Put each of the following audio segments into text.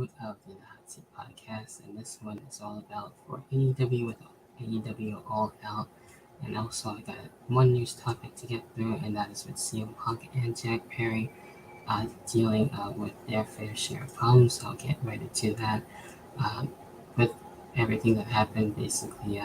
episode of the Nazi Podcast, and this one is all about for AEW with AEW All Out. And also, I got one news topic to get through, and that is with CM Punk and Jack Perry dealing with their fair share of problems. So I'll get right into that. Uh, with everything that happened basically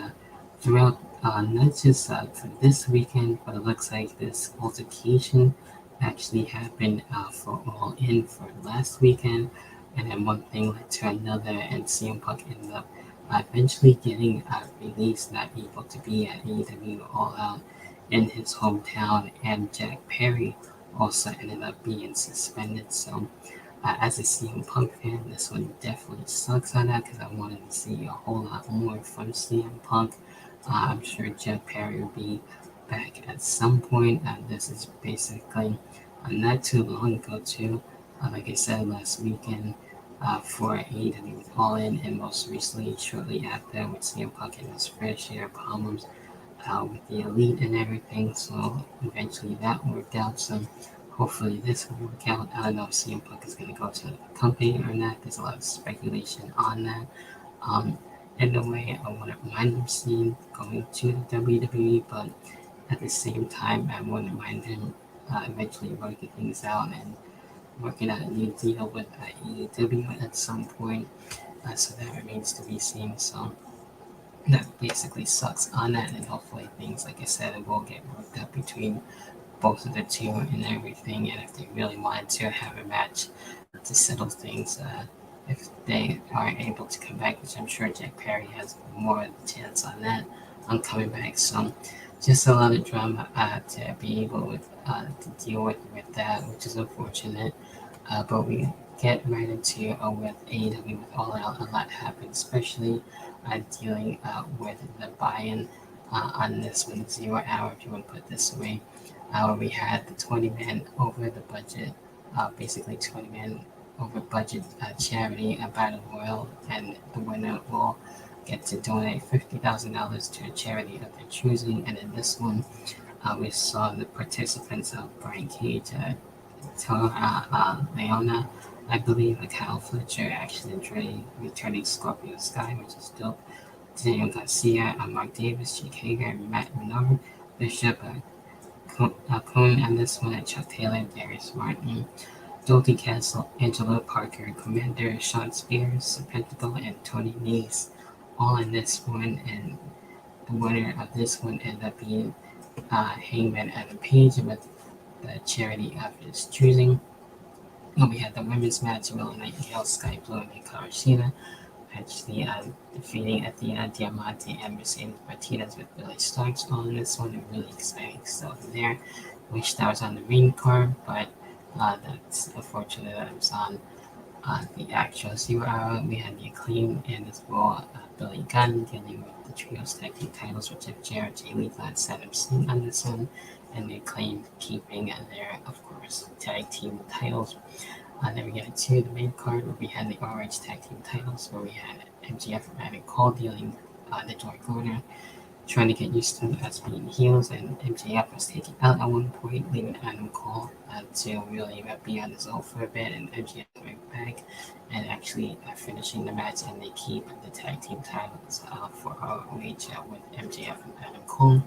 throughout not just for this weekend, but it looks like this altercation actually happened for All In for last weekend, and then one thing led to another, and CM Punk ended up eventually getting released, not able to be at AEW All Out in his hometown, and Jack Perry also ended up being suspended. So as a CM Punk fan, this one definitely sucks on that because I wanted to see a whole lot more from CM Punk. I'm sure Jeff Perry will be back at some point. This is basically not too long ago, too. Like I said last weekend for AEW with All In, and most recently, shortly after, with CM Punk and his fair share of problems with the elite and everything. So eventually that worked out. So hopefully this will work out. I don't know if CM Punk is going to go to the company or not. There's a lot of speculation on that. Um, in a way, I wouldn't mind him seeing going to the WWE, but at the same time, I wouldn't mind him eventually working things out and working out a new deal with AEW at some point. So that remains to be seen. So that basically sucks on that, and hopefully things, like I said, it will get worked out between both of the two and everything. And if they really wanted to have a match to settle things, if they are able to come back, which I'm sure Jack Perry has more of a chance on that, on coming back. So just a lot of drama to be able to deal with that, which is unfortunate. But we get right into with AEW with All Out. A lot happened, especially dealing with the buy-in on this one, 0 hour, if you want to put it this way. We had the 20 man over the budget, basically 20 man over budget charity, Battle Royal, and the winner will get to donate $50,000 to a charity of their choosing. And in this one, we saw the participants of Brian Cage, Leona, I believe, Kyle Fletcher, Action Dre, returning Scorpio Sky, which is dope. Daniel Garcia, Mark Davis, Jake Hager, Matt Menard, Bishop, Cohn, and this one, Chuck Taylor, Darius Martin, Dolty Castle, Angelo Parker, Commander Sean Spears, Pentacle, and Tony Nese, all in this one. And the winner of this one ended up being Hangman Adam Page with the charity of his choosing. And we had the women's match, Willow Nightingale, Sky Blue, and Hikaru Shida, actually defeating Athena Diamante and Mercedes Martinez with Billy Starks on this one. Really exciting stuff there. Wish that was on the main card, but that's unfortunate that it was on the actual 0 hour. We had the Acclaim and as well Billy Gunn dealing with the trios tag team titles, with Jeff Jarrett, Jay Lethal, and Saddam Singh on this one, and the Acclaim keeping their, of course, tag team titles. Then we get to the main card where we had the RH tag team titles, where we had MJF and Adam Cole dealing the Dark Order, trying to get used to us being heels, and MJF was taken out at one point, leaving Adam Cole to really be on his own for a bit, and MJF went back and actually finishing the match, and they keep the tag team titles for ROH with MJF and Adam Cole.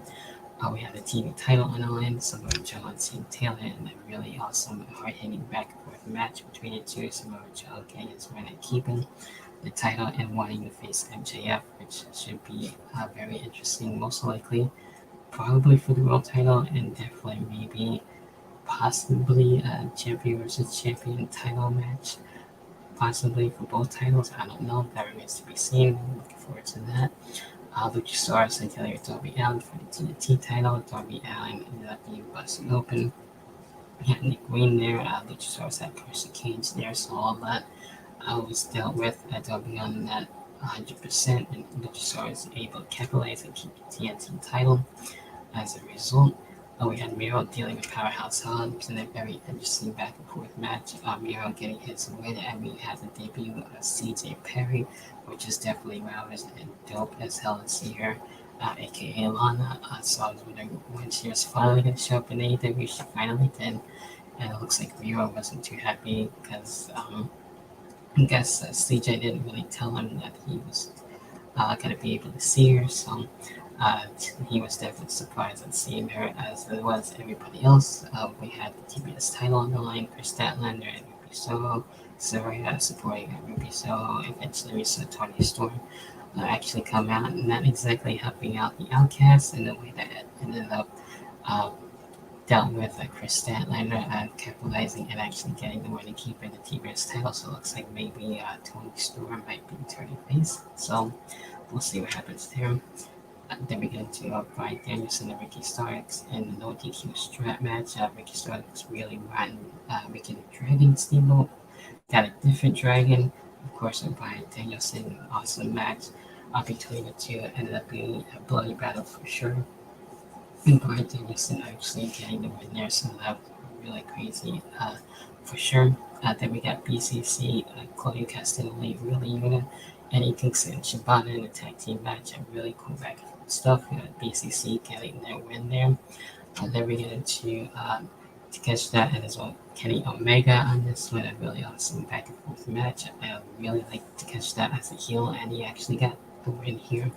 We had the TV title on the line, Samoa Joe and St. Taylor, and a really awesome hard-hitting back and forth match between the two. Samoa Joe getting his win and keeping the title and wanting to face MJF, which should be very interesting, most likely, probably for the world title, and definitely maybe possibly a champion versus champion title match, possibly for both titles. I don't know. That remains to be seen. Looking forward to that. Luchasaurus and Taylor Darby Allin for the TNT title. Darby Allin ended up being busted open. We had Nick Wayne there. Luchasaurus had Carson Cage there, so all that was dealt with. Darby Allin at 100%, and Luchasaurus able to capitalize and keep the TNT title. As a result, we had Miro dealing with Powerhouse Hobbs in a very interesting back and forth match. Miro getting his win, and we had the debut of CJ Perry, which is definitely roused and dope as hell to see her, aka Lana. So I was wondering when she was finally going to show up in AEW. She finally did, and it looks like Miro wasn't too happy because I guess CJ didn't really tell him that he was gonna be able to see her, so uh, he was definitely surprised at seeing her, as it was everybody else. We had the TBS title on the line for Statlander and Ruby Soho, Soraya supporting Ruby Soho. Eventually, we saw Tony Storm actually come out, not exactly helping out the Outcasts in the way that it ended up. Uh, Dealt with Chris Statlander capitalizing and actually getting the win and keeping the TBS title. So it looks like maybe Tony Storm might be turning face. So we'll see what happens there. Then we get into Brian Danielson and Ricky Starks in the no DQ strap match. Ricky Starks really riding Ricky the Dragon Steamboat. Got a different dragon. Of course, Brian Danielson, awesome match between the two. Ended up being a bloody battle for sure. And Brian Danielson actually getting the win there, so that was really crazy for sure. Then we got BCC, Claudio Castagnoli, really unit, Eddie Kingston and Shibata in a tag team match. A really cool back and forth stuff. We got BCC getting their win there. Then we get into to catch that and as well Kenny Omega on this one. A really awesome back and forth match. I really like to catch that as a heel, and he actually got the win here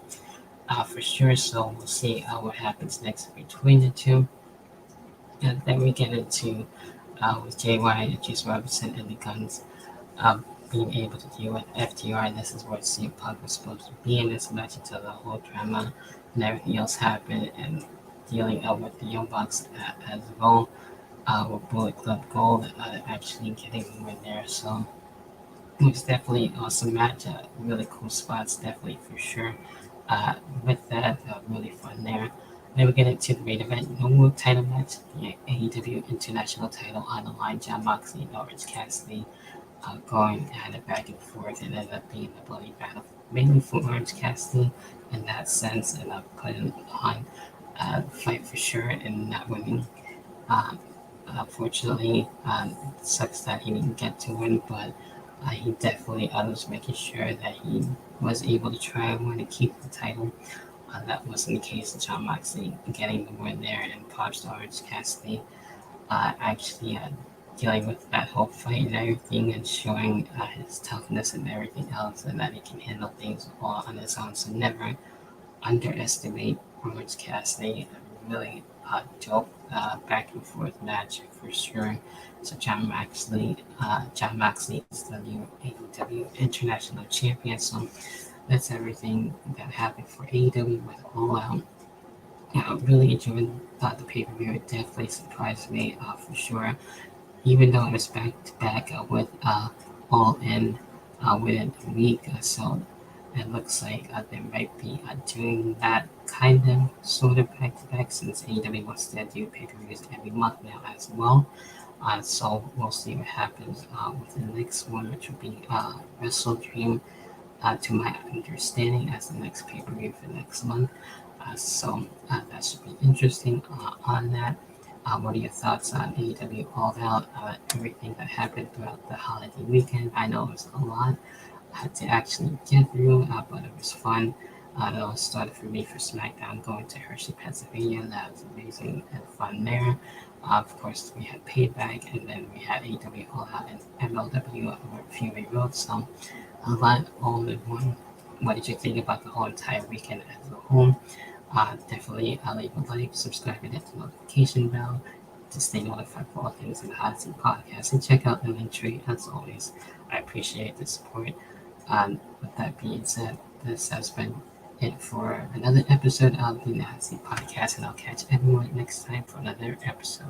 for sure. So we'll see what happens next between the two. And then we get into with JY and Chase Robinson and the Guns being able to deal with FTR. And this is where CM Punk was supposed to be in this match until the whole drama and everything else happened, and dealing with the Young Bucks as well. With Bullet Club Gold actually getting the win there. So it was definitely an awesome match. Really cool spots, definitely for sure. With that, really fun there. Then we get into the main event, no title match, the AEW International title on the line. John Moxley and Orange Cassidy going at it back and forth, and ended up being a bloody battle, mainly for Orange Cassidy in that sense, and putting on fight for sure and not winning. Um, Unfortunately, sucks that he didn't get to win, but he definitely was making sure that he was able to try and win to keep the title. That wasn't the case with John Moxley getting the win there, and Pops Orange Cassidy actually dealing with that whole fight and everything, and showing his toughness and everything else, and that he can handle things all on his own. So never underestimate Orange Cassidy. Really dope back and forth match for sure. So John Moxley is the new AEW International Champion. So that's everything that happened for AEW with All Out. Really enjoyed the pay per view. It definitely surprised me for sure. Even though it was back to back with All In within a week, so it looks like they might be doing that kind of sort of back to back, since AEW wants to do pay per views every month now as well. So we'll see what happens with the next one, which will be Wrestle Dream, to my understanding, as the next pay per view for next month. So that should be interesting on that. What are your thoughts on AEW All Out? Everything that happened throughout the holiday weekend. I know it was a lot to actually get through, but it was fun. It all started for me for SmackDown going to Hershey, Pennsylvania. That was amazing and fun there. Of course, we had Payback, and then we had AEW All Out and MLW over Fury Road. So a lot all in one. What did you think about the whole entire weekend as a whole? Definitely leave a like, subscribe, and hit the notification bell to stay notified for all things in the Hot Seat Podcast. And check out the link tree as always. I appreciate the support. With that being said, this has been it for another episode of the Hot Seat Podcast, and I'll catch everyone next time for another episode.